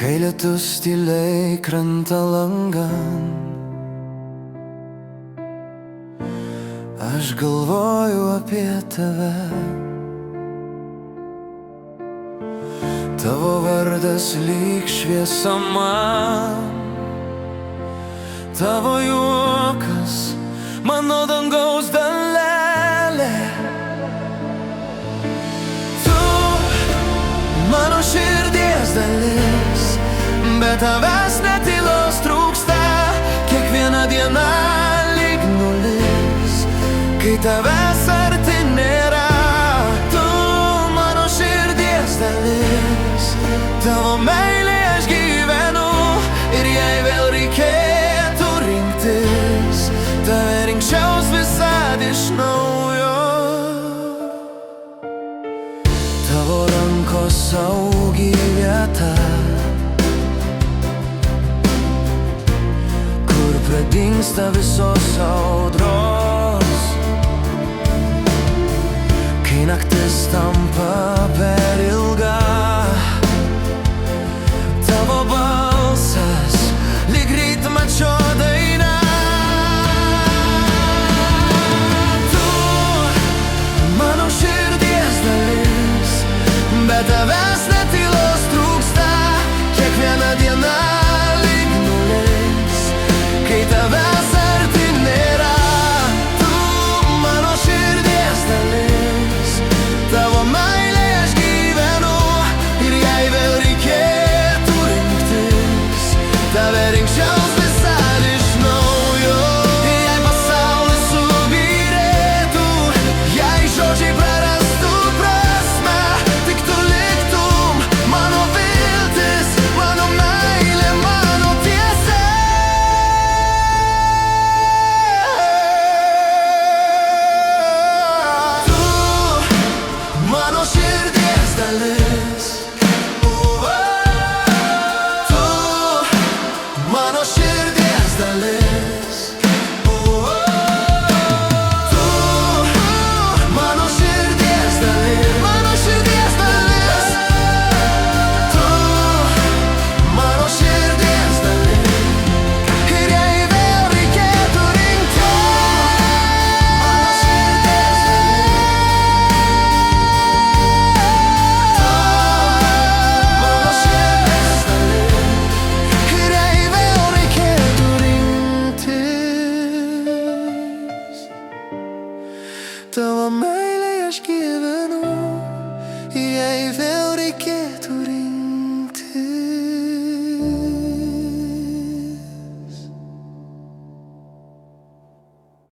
Kai lietus tyliai krenta langan, aš galvoju apie tave. Tavo vardas lyg šviesa man, tavo juokas mano dangaus dalelė. Tu mano širdies dalis, be tavęs net tylos trūksta. Kiekviena diena lyg nulis, kai tavęs arti nėra. Tu mano širdies dalis, tavo meilė aš gyvenu. Ir jei vėl reikėtų rinktis, tave rinkčiaus visad iš naujo. Tavo rankos saugi vieta, kur pradingsta visos audros. Kai naktis tampa per ilga, tavo balsas lyg rytmačio daina. Tu mano širdies dalis, be tavęs net tylos trūksta. Kiekviena diena lyg nulis, kai tavęs arti nėra. Tu mano širdies dalis, tavo meilė aš gyvenu. Ir jei vėl reikėtų rinktis, tave rinkčiaus visad iš naujo. Jei pasaulis subyrėtų, jei žodžiai prarastų prasmę, tik tu liktum mano viltis, mano meilė, mano tiesa. Tu mano širdies dalis, tu mano širdies dalis, tu mano širdies dalis, mano širdies dalis, tu mano širdies dalis. Ir jei vėl reikėtų rinktis, mano širdies dalis, ir jei vėl reikėtų rinktis, tavo meilė aš gyvenu.